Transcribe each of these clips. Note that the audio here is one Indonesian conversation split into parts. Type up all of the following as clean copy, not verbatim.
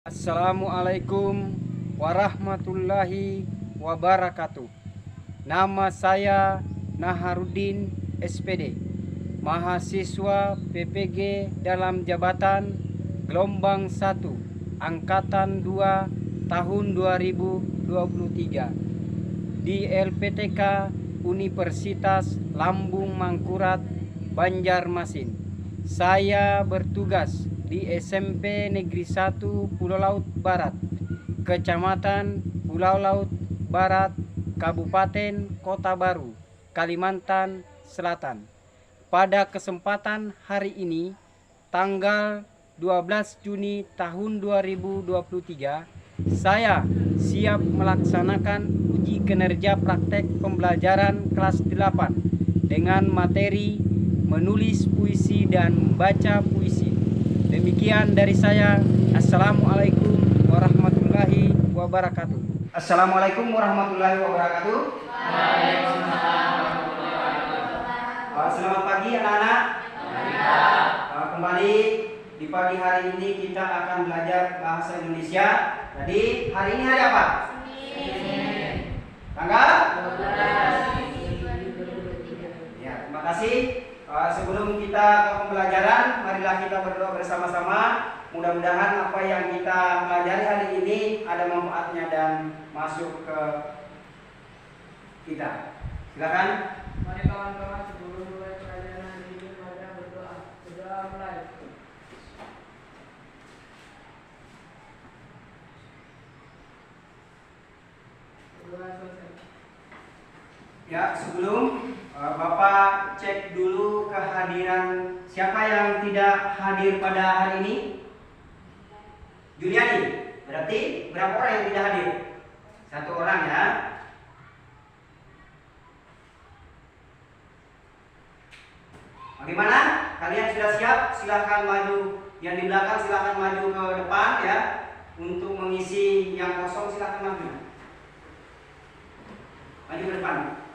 Assalamualaikum warahmatullahi wabarakatuh. Nama saya Naharuddin SPD, mahasiswa PPG dalam jabatan gelombang 1 angkatan 2 tahun 2023 di LPTK Universitas Lambung Mangkurat, Banjarmasin. Saya bertugas di SMP Negeri 1 Pulau Laut Barat, Kecamatan Pulau Laut Barat, Kabupaten Kota Baru, Kalimantan Selatan. Pada kesempatan hari ini, tanggal 12 Juni tahun 2023, saya siap melaksanakan uji kinerja praktek pembelajaran kelas 8 dengan materi menulis puisi dan membaca puisi. Demikian dari saya. Assalamualaikum warahmatullahi wabarakatuh. Assalamualaikum warahmatullahi wabarakatuh. Selamat pagi anak-anak. Kembali di pagi hari ini kita akan belajar bahasa Indonesia. Jadi hari ini hari apa? Senin. Tanggal 12. Ya, terima kasih. Sebelum kita ke pembelajaran, marilah kita berdoa bersama-sama. Mudah-mudahan apa yang kita pelajari hari ini ada manfaatnya dan masuk ke kita. Silakan. Mari kawan-kawan, sebelum mulai pelajaran hari ini, mari berdoa. Berdoa mulai. Berdoa selesai. Ya, sebelum Bapak cek dulu kehadiran siapa yang tidak hadir pada hari ini. Juliani, berarti berapa orang yang tidak hadir? 1 orang ya. Bagaimana? Kalian sudah siap? Silahkan maju. Yang di belakang silahkan maju ke depan ya. Untuk mengisi yang kosong silahkan maju. Maju ke depan.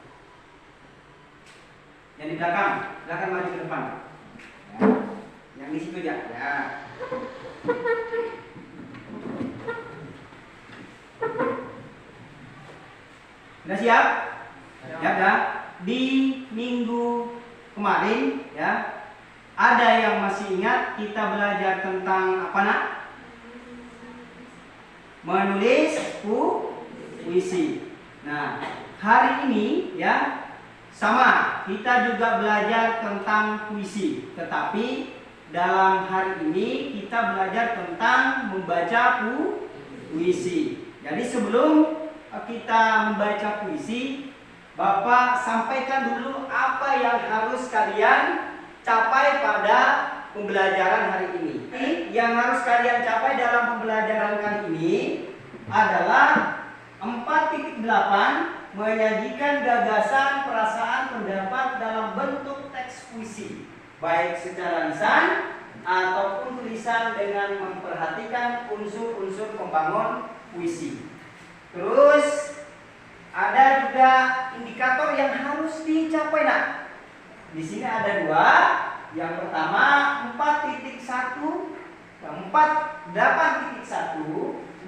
Yang di belakang silahkan maju ke depan ya. Yang di situ ya. Sudah siap? Ya udah. Di minggu kemarin ya, ada yang masih ingat kita belajar tentang apa nak? Menulis puisi. Nah, hari ini ya sama, kita juga belajar tentang puisi. Tetapi dalam hari ini kita belajar tentang membaca puisi. Jadi sebelum kita membaca puisi, Bapak sampaikan dulu apa yang harus kalian capai pada pembelajaran hari ini. Yang harus kalian capai dalam pembelajaran kali ini adalah 4.8, menyajikan gagasan, perasaan, pendapat dalam bentuk teks puisi, baik secara lisan ataupun tulisan dengan memperhatikan unsur-unsur pembangun puisi. Terus ada juga indikator yang harus dicapai nak. Di sini ada 2. Yang pertama 4.1, 8.1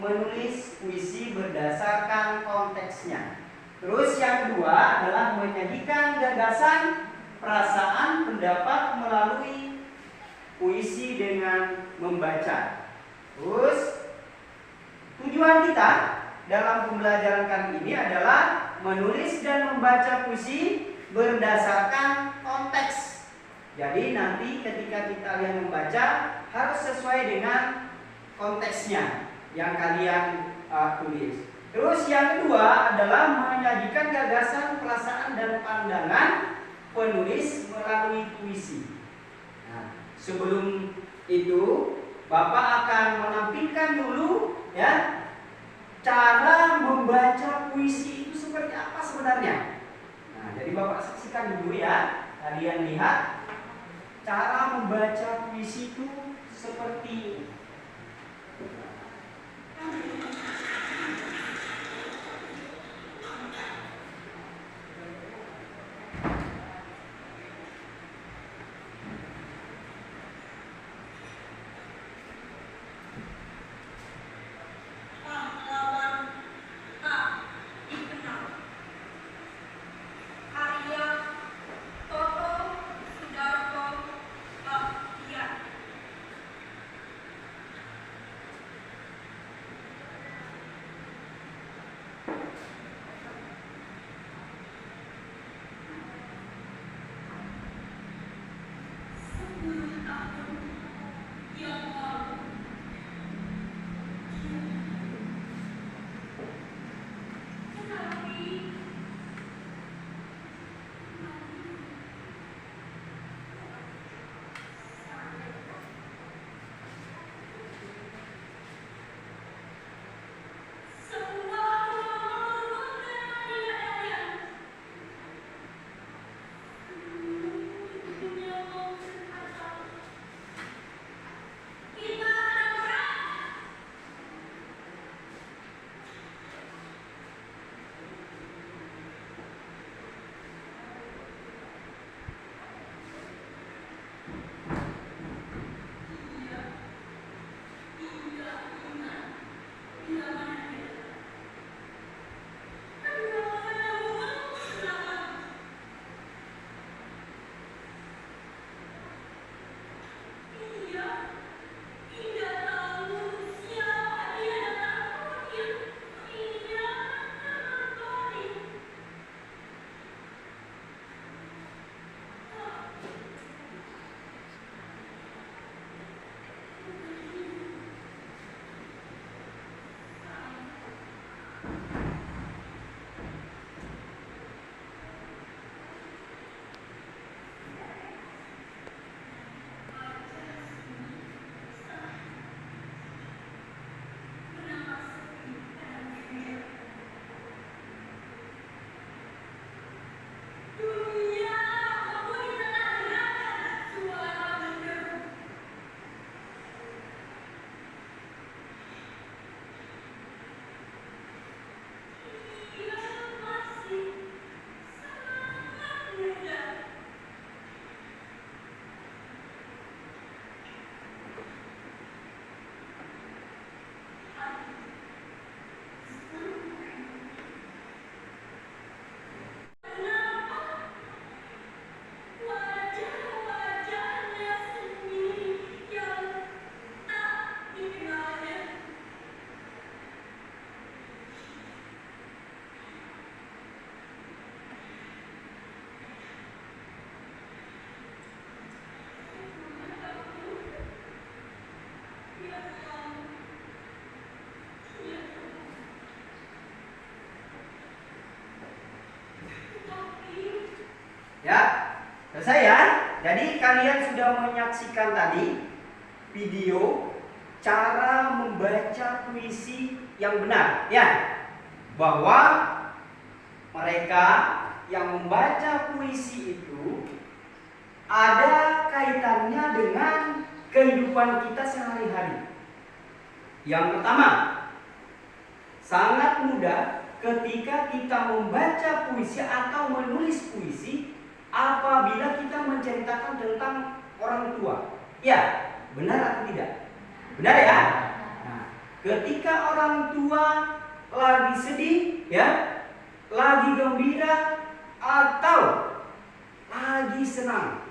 menulis puisi berdasarkan konteksnya. Terus yang kedua adalah menyajikan gagasan, perasaan, pendapat melalui puisi dengan membaca. Terus tujuan kita dalam pembelajaran kali ini adalah menulis dan membaca puisi berdasarkan konteks. Jadi nanti ketika kalian membaca harus sesuai dengan konteksnya yang kalian tulis. Terus yang kedua adalah menyajikan gagasan, perasaan, dan pandangan penulis melalui puisi. Nah, sebelum itu Bapak akan menampilkan dulu ya cara membaca puisi itu seperti apa sebenarnya. Nah, jadi Bapak saksikan dulu ya. Kalian lihat cara membaca puisi itu seperti Selesai ya? Jadi kalian sudah menyaksikan tadi video cara membaca puisi yang benar, ya. Bahwa mereka yang membaca puisi itu ada kaitannya dengan kehidupan kita sehari-hari. Yang pertama, sangat mudah ketika kita membaca puisi atau menulis puisi apabila kita menceritakan tentang orang tua. Ya, benar atau tidak? Benar ya? Nah, ketika orang tua lagi sedih, ya, lagi gembira, atau lagi senang,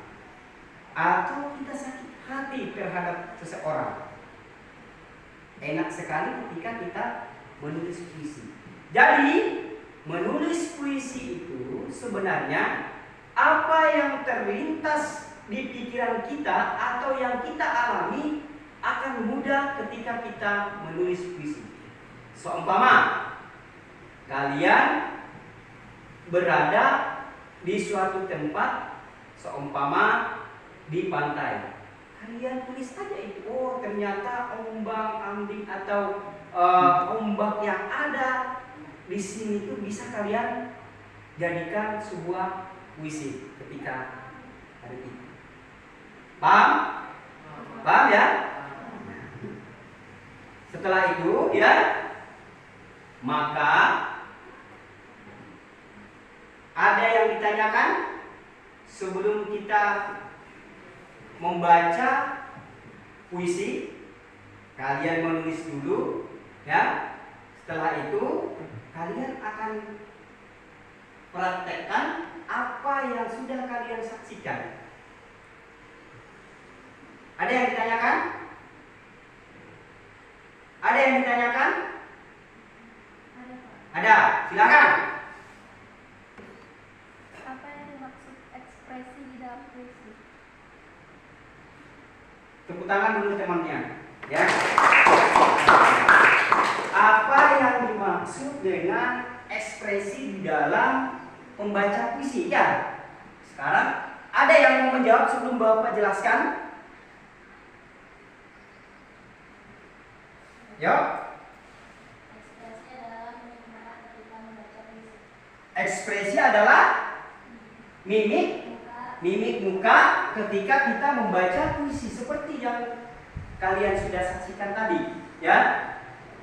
atau kita sakit hati terhadap seseorang, enak sekali ketika kita menulis puisi. Jadi, menulis puisi itu sebenarnya apa yang terlintas di pikiran kita atau yang kita alami akan mudah ketika kita menulis puisi. Seumpama kalian berada di suatu tempat, seumpama di pantai, kalian tulis aja itu. Oh, ternyata ombang-ambing atau ombak yang ada di sini itu bisa kalian jadikan sebuah puisi ketika hari itu. Paham? Paham ya? Setelah itu, ya, maka ada yang ditanyakan sebelum kita membaca puisi. Kalian menulis dulu, ya. Setelah itu kalian akan praktekkan apa yang sudah kalian saksikan. Ada yang ditanyakan? Ada yang ditanyakan? Ada, silakan. Apa yang dimaksud ekspresi di dalam puisi? Tepuk tangan dulu temannya, ya. Apa yang dimaksud dengan ekspresi di dalam membaca puisi? Ya. Sekarang ada yang mau menjawab sebelum Bapak jelaskan? Yuk. Ekspresi adalah mimik muka ketika kita membaca puisi seperti yang kalian sudah saksikan tadi, ya.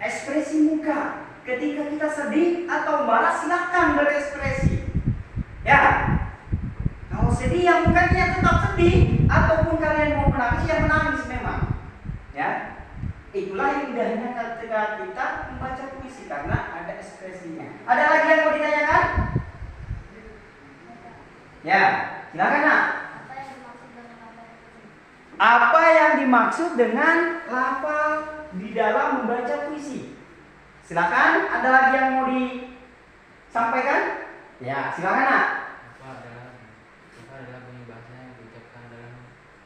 Ekspresi muka ketika kita sedih atau marah, silahkan berekspresi, ya. Kalau sedih ya mukanya tetap sedih, ataupun kalian mau menangis ya menangis memang, ya. Itulah indahnya ketika kita membaca puisi karena ada ekspresinya. Ada lagi yang mau ditanyakan? Ya, silakan nak. Apa yang dimaksud dengan lafal di dalam membaca puisi? Silakan. Ada lagi yang mau disampaikan? Ya, silakan nak. Apa adalah bunyi bahasa yang diucapkan dalam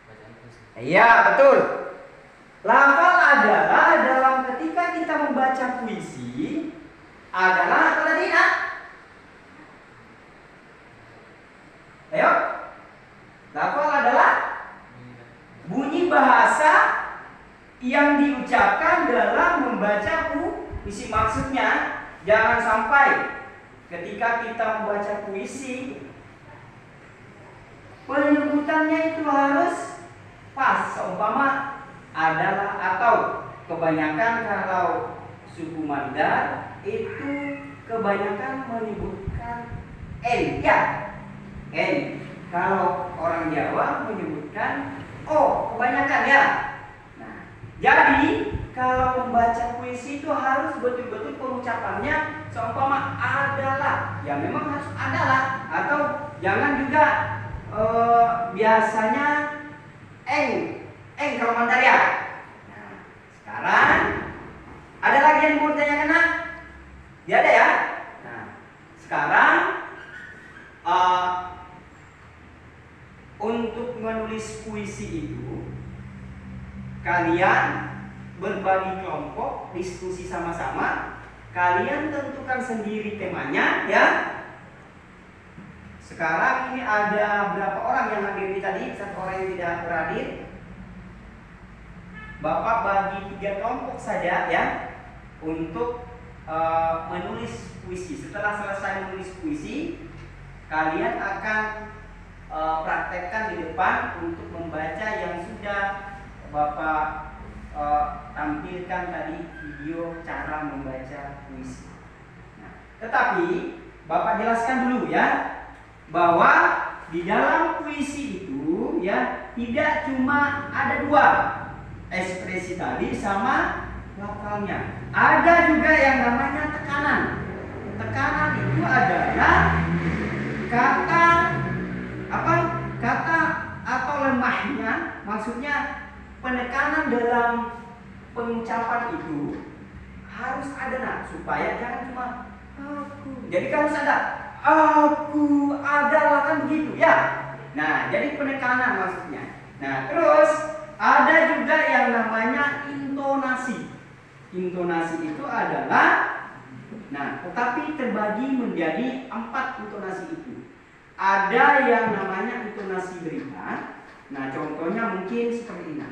bacaan puisi? Iya, betul. Lafal adalah dalam ketika kita membaca puisi adalah apa tadi nak? Ayo. Lafal adalah bunyi bahasa yang diucapkan dalam membaca puisi. Maksudnya jangan sampai ketika kita membaca puisi penyebutannya itu harus pas. Seumpama adalah atau kebanyakan kalau suku Mandar itu kebanyakan menyebutkan N, ya. N. Kalau orang Jawa menyebutkan O, kebanyakan, ya. Nah, jadi kalau membaca puisi itu harus betul-betul pengucapannya seumpama adalah, ya memang harus adalah, atau jangan juga biasanya kalau Mandar, ya. Nah, sekarang ada lagi yang mau ditanyakan nak? Ya ada ya. Nah, sekarang untuk menulis puisi itu kalian berbagi kelompok, diskusi sama-sama. Kalian tentukan sendiri temanya, ya. Sekarang ini ada berapa orang yang hadir tadi? Satu orang yang tidak berhadir. Bapak bagi 3 kelompok saja ya untuk menulis puisi. Setelah selesai menulis puisi, kalian akan praktekkan di depan untuk membaca yang sudah Bapak tampilkan tadi video cara membaca puisi. Nah, tetapi Bapak jelaskan dulu ya bahwa di dalam puisi itu ya tidak cuma ada 2, ekspresi tadi sama lafalnya. Ada juga yang namanya tekanan. Tekanan itu adalah kata atau lemahnya, maksudnya penekanan dalam pengucapan itu harus ada supaya jangan cuma aku. Jadi harus ada aku adalah kan begitu ya. Nah, jadi penekanan maksudnya. Nah, terus ada juga yang namanya intonasi. Intonasi itu adalah tetapi terbagi menjadi 4 intonasi itu. Ada yang namanya intonasi berita. Nah, contohnya mungkin seperti ini.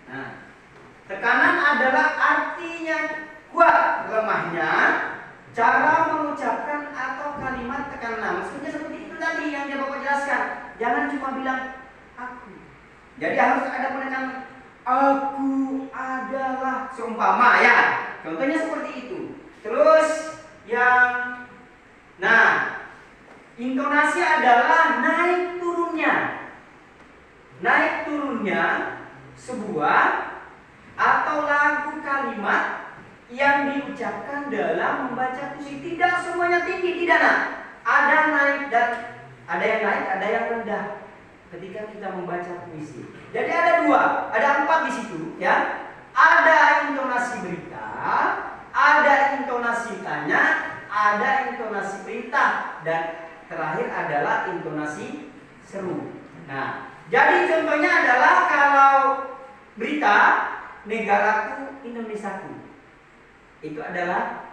Nah, tekanan adalah artinya kuat, lemahnya cara mengucapkan atau kalimat tekanan. Maksudnya seperti itu tadi yang dia Bapak jelaskan. Jangan cuma bilang aku. Jadi harus ada penekanan. Aku adalah seumpama ya. Contohnya seperti itu. Terus yang intonasi adalah naik turunnya. Naik turunnya sebuah atau lagu kalimat yang diucapkan dalam membaca puisi. Tidak semuanya tinggi, tidak ada naik dan ada yang naik, ada yang rendah ketika kita membaca puisi. Jadi ada 2, ada 4 di situ ya. Ada intonasi berita, ada intonasi tanya, ada intonasi perintah, dan terakhir adalah intonasi seru. Nah, jadi contohnya adalah kalau berita negaraku Indonesiaku, itu adalah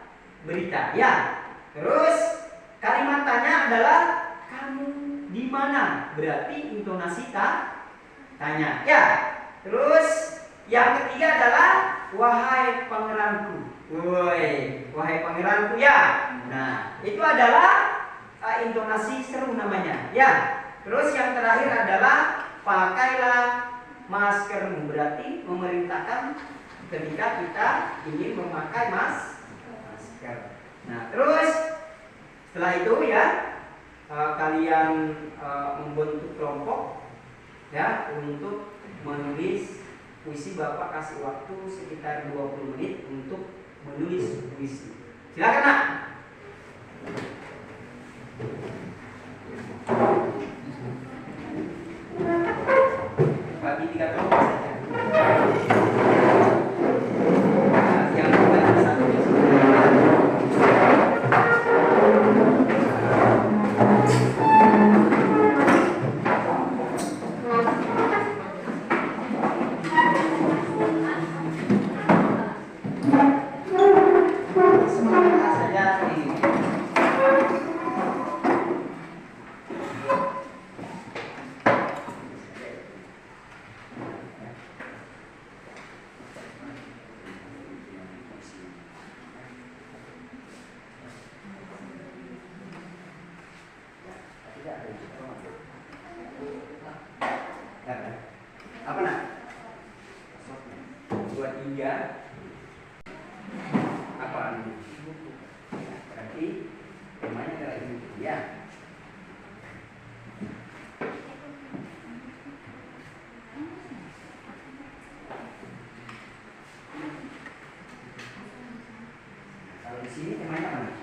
berita ya. Terus kalimat tanya adalah kamu di mana, berarti intonasi tanya ya. Terus yang ketiga adalah wahai pangeranku. Wahai pangeranku ya. Nah, itu adalah intonasi seru namanya ya. Terus yang terakhir adalah pakailah maskermu, berarti memerintahkan ketika kita ingin memakai masker. Nah, terus setelah itu ya kalian membentuk kelompok ya untuk menulis puisi. Bapak kasih waktu sekitar 20 menit untuk menulis puisi. Silakan Nak. Bagi 3 kelompok saja. Yang berbagi satu di sini. Semangat saja ini. Apa Nak? 23 apa ini? Berarti temanya adalah ini ya. Kalau di sini temanya apa?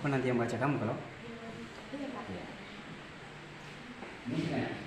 apa nanti yang baca kamu kalau? Iya, Pak. Iya. Mungkin.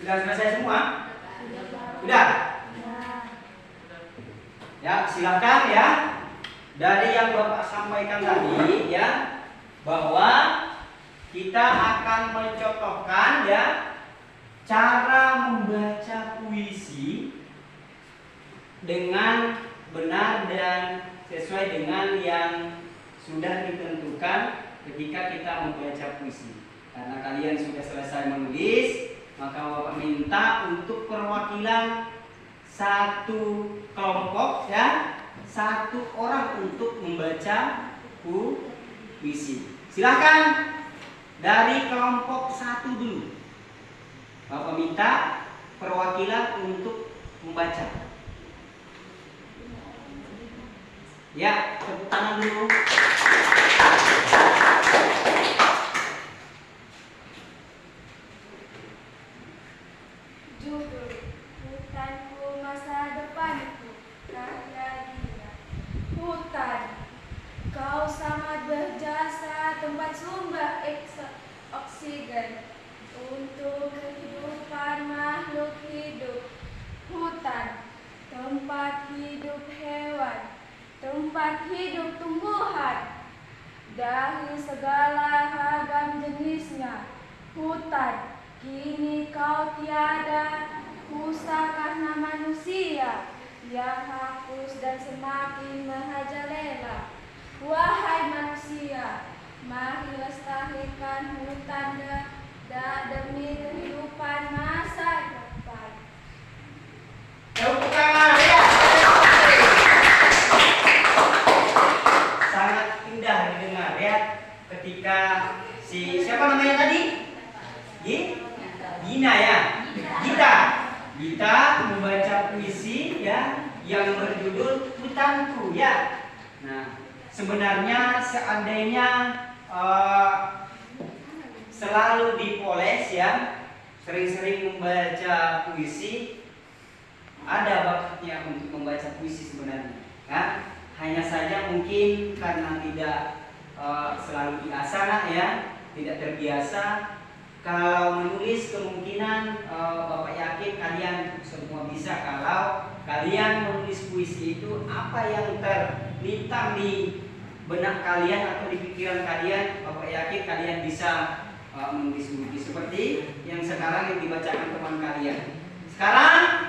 Sudah selesai semua? Sudah? Ya, silakan ya. Dari yang Bapak sampaikan tadi ya, bahwa kita akan mencontohkan ya cara membaca puisi dengan benar dan sesuai dengan yang sudah ditentukan ketika kita membaca puisi. Karena kalian sudah selesai menulis, maka Bapak minta untuk perwakilan satu kelompok ya, satu orang untuk membaca puisi. Silakan dari kelompok satu dulu. Bapak minta perwakilan untuk membaca. Ya, tepuk tangan dulu. Judul Hutanku Masa Depanku, karya Dina. Hutan, kau sangat berjasa tempat sumber oksigen untuk kehidupan makhluk hidup. Hutan, tempat hidup hewan, tempat hidup tumbuhan dari segala ragam jenisnya. Hutan, kini kau tiada, rusak karena manusia yang hapus dan semakin merajalela. Wahai manusia, mari lestarikan hutan demi kehidupan masa depan. Tepuk tangan ya. Sangat indah didengar ya ketika siapa namanya tadi? Gina ya. Gita membaca puisi ya yang berjudul Hutanku ya. Nah, sebenarnya seandainya selalu dipoles ya, sering-sering membaca puisi, ada bakatnya untuk membaca puisi sebenarnya kan. Hanya saja mungkin karena tidak selalu diasah ya, tidak terbiasa. Kalau menulis kemungkinan Bapak yakin kalian semua bisa kalau kalian menulis puisi itu apa yang terlintas di benak kalian atau di pikiran kalian, Bapak yakin kalian bisa menulis puisi seperti yang sekarang yang dibacakan teman kalian. Sekarang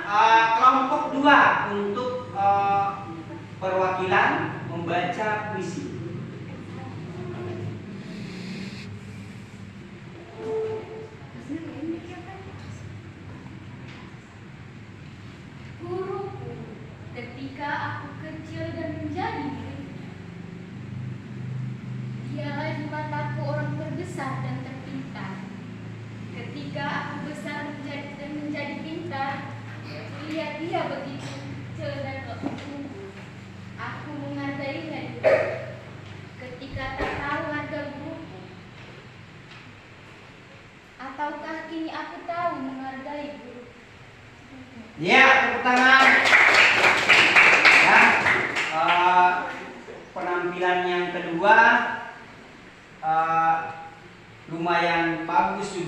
kelompok 2 untuk perwakilan membaca puisi. Guruku, ketika aku kecil dan menjadi miliknya, dialah di mataku orang terbesar dan terpintar. Ketika aku besar dan menjadi pintar, lihat dia begitu kecil dan unggul. Aku menghargainya dulu.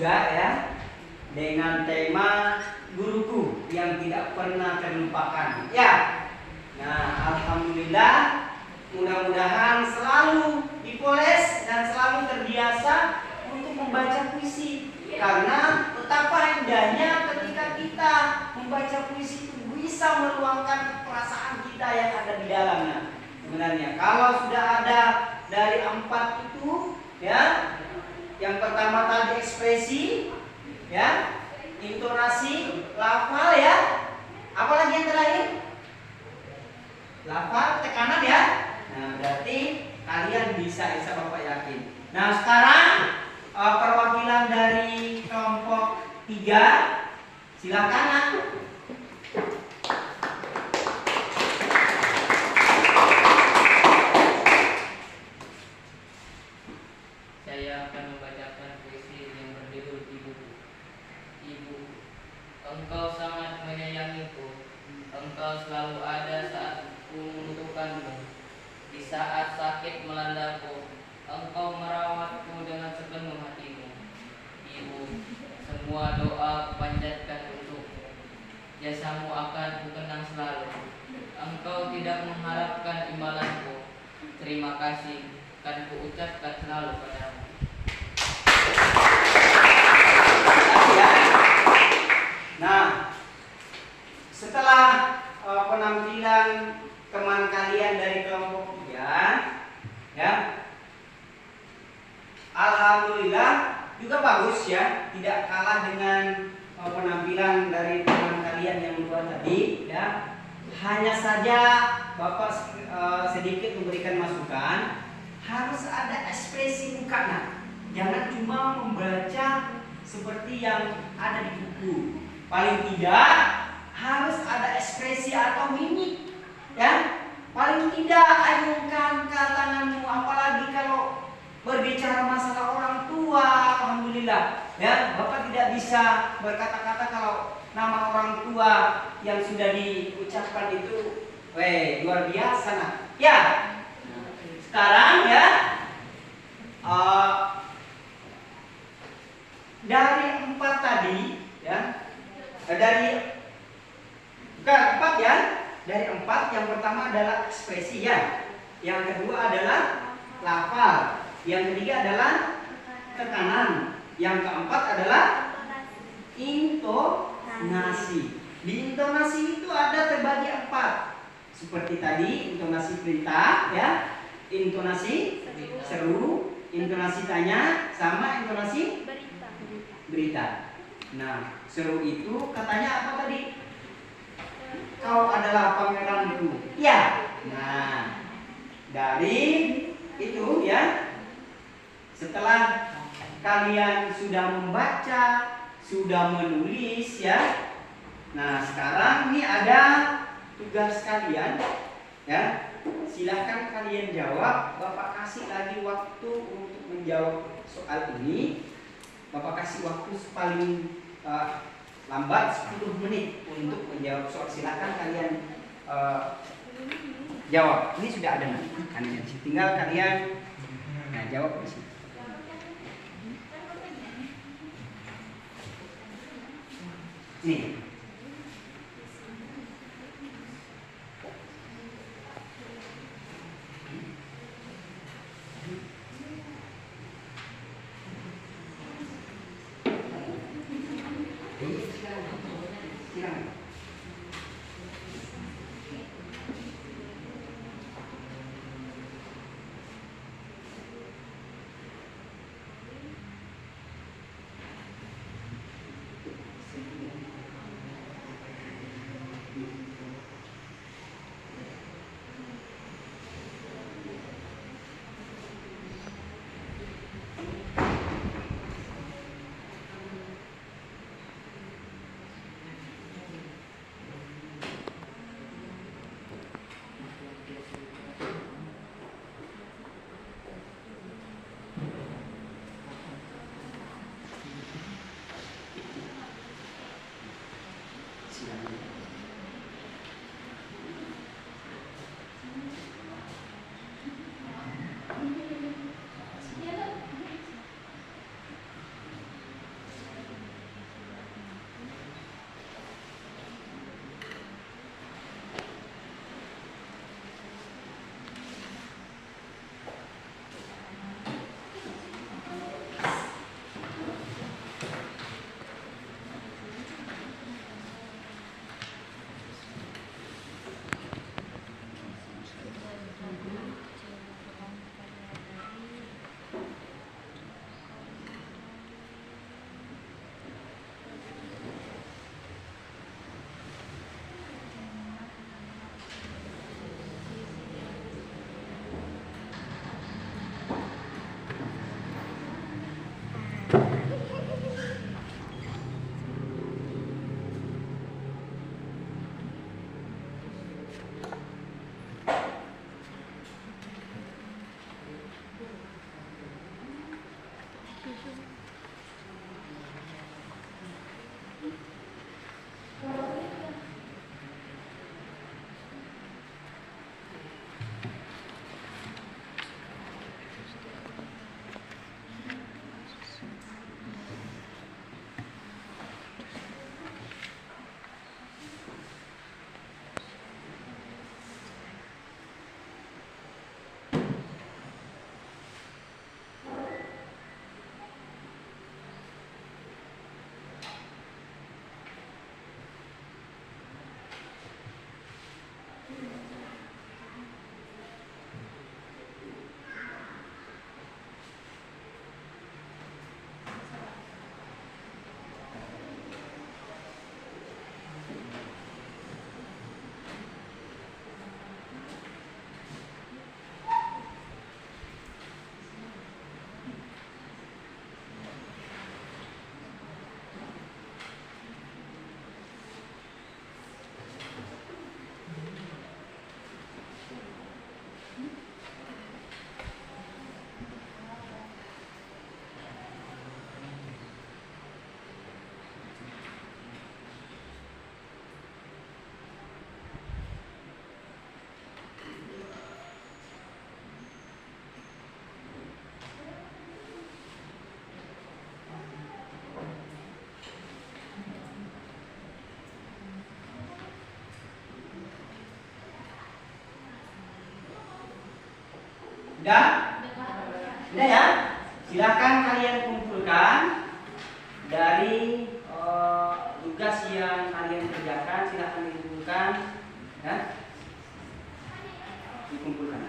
juga ya, dengan tema guruku yang tidak pernah terlupakan. Ya, nah alhamdulillah, mudah-mudahan selalu dipoles dan selalu terbiasa untuk membaca puisi. Karena betapa indahnya ketika kita membaca puisi itu bisa meluangkan perasaan kita yang ada di dalamnya. Sebenarnya kalau sudah ada dari 4 itu ya, yang pertama tadi ekspresi ya, intonasi, lafal ya, apalagi yang terakhir? Lafal, tekanan ya. Nah berarti kalian bisa Bapak yakin. Nah sekarang perwakilan dari kelompok 3 silakan. Saya akan membacakan puisi yang berjudul Ibuku. Ibu, engkau sangat menyayangiku. Engkau selalu ada saat ku membutuhkanmu. Di saat sakit melandaku, engkau merawatku dengan sepenuh hatimu. Ibu, semua doa kupanjatkan untukmu. Jasamu akan kukenang selalu. Engkau tidak mengharapkan imbalanku. Terima kasih akan kuucapkan selalu padamu. Ya. Nah, setelah penampilan teman kalian dari kelompok 3 ya, alhamdulillah juga bagus ya, tidak kalah dengan penampilan dari teman kalian yang dua tadi ya. Hanya saja Bapak sedikit memberikan masukan, harus ada ekspresi mukanya. Jangan cuma membaca seperti yang ada di buku. Paling tidak harus ada ekspresi atau mimik ya. Paling tidak ayunkan ke tanganmu, apalagi kalau berbicara masalah orang tua. Alhamdulillah ya, Bapak tidak bisa berkata-kata kalau nama orang tua yang sudah diucapkan itu luar biasa. Nah ya, sekarang ya dari 4 tadi ya, dari bukan 4 ya, dari 4 yang pertama adalah ekspresi ya, yang kedua adalah lafal, yang ketiga adalah tekanan, yang keempat adalah intonasi. Di intonasi itu ada terbagi 4, seperti tadi intonasi perintah ya, intonasi seru, intonasi tanya, sama intonasi berita. Nah, seru itu katanya apa tadi? Kau adalah pangeranku. Ya. Nah, dari itu ya, setelah kalian sudah membaca, sudah menulis ya. Nah, sekarang ini ada tugas kalian ya. Silahkan kalian jawab. Bapak kasih lagi waktu untuk menjawab soal ini. Bapak kasih waktu paling lambat 10 menit untuk menjawab soal. Silahkan kalian jawab. Ini sudah ada nanti. Tinggal kalian jawab di sini. Nih. Udah? Udah ya? Silakan kalian kumpulkan dari tugas yang kalian kerjakan, silakan dikumpulkan ya. Dikumpulkan.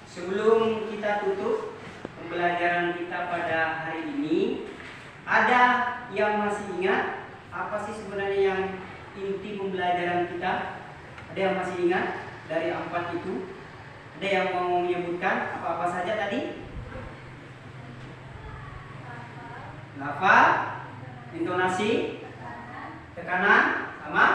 Sebelum kita tutup pembelajaran kita pada hari ini, ada yang masih ingat apa sih sebenarnya yang inti pembelajaran kita? Ada yang masih ingat dari 4 itu? Ada yang mau menyebutkan apa-apa saja tadi? Lafal, intonasi, tekanan, sama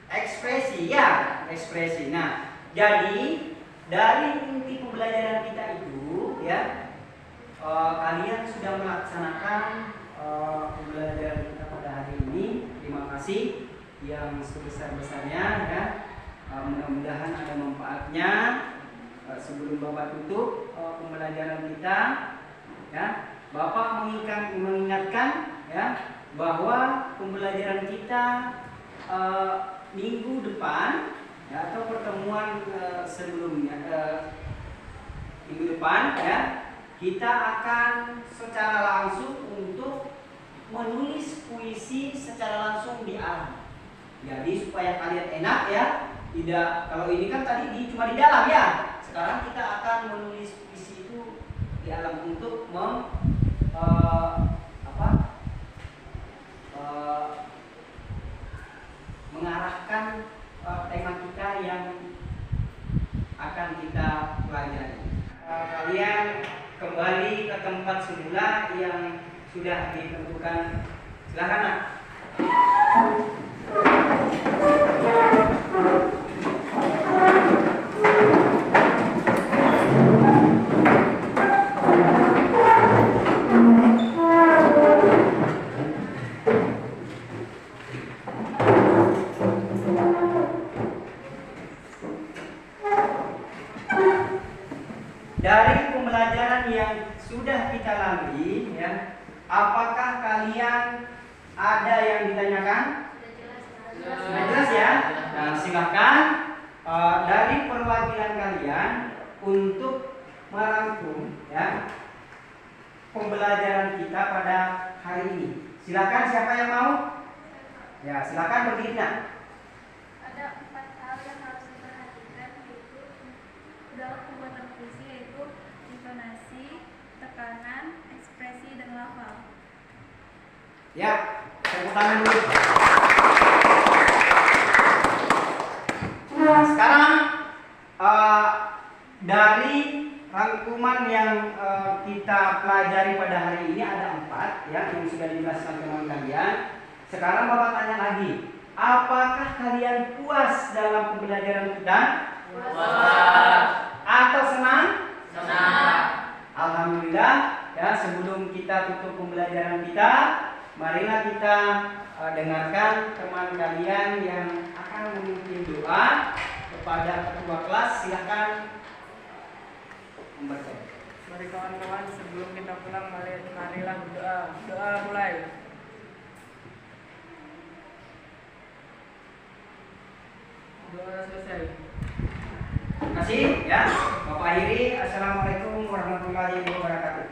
ekspresi ya, ekspresi. Nah, jadi dari inti pembelajaran kita itu ya, kalian sudah melaksanakan pembelajaran kita pada hari ini. Terima kasih yang sebesar-besarnya ya. Mudah-mudahan ada manfaatnya. Sebelum Bapak tutup pembelajaran kita ya, Bapak mengingatkan ya bahwa pembelajaran kita minggu depan ya, atau pertemuan sebelumnya minggu depan ya, kita akan secara langsung untuk menulis puisi secara langsung di alam. Jadi supaya kalian enak ya, tidak kalau ini kan tadi cuma di dalam ya. Sekarang kita akan menulis puisi itu di alam untuk mengarahkan tema kita yang akan kita pelajari. Kalian kembali ke tempat semula yang sudah ditentukan. Silakan Nak. Dari pembelajaran yang sudah kita lalui ya, apakah kalian ada yang ditanyakan? Sudah jelas ya? Nah, silakan dari perwakilan kalian untuk merangkum ya pembelajaran kita pada hari ini. Silakan, siapa yang mau? Ya, silakan berdiri Nak. Ada 4 hal yang harus diperhatikan yaitu dalam pembuatan puisi, yaitu intonasi, tekanan, ekspresi, dan lafal. Ya, tepuk tangan dulu. Nah, sekarang dari rangkuman yang kita pelajari pada hari ini ada 4 ya, yang sudah dijelaskan teman kalian. Sekarang Bapak tanya lagi, apakah kalian puas dalam pembelajaran kita? Puas. Atau senang? Senang. Alhamdulillah ya. Sebelum kita tutup pembelajaran kita, marilah kita dengarkan teman kalian yang akan memimpin doa kepada ketua kelas. Silakan membaca. Mari kawan-kawan, sebelum kita pulang, marilah berdoa. Doa mulai. Doa selesai. Terima kasih ya. Bapak akhiri. Assalamualaikum warahmatullahi wabarakatuh.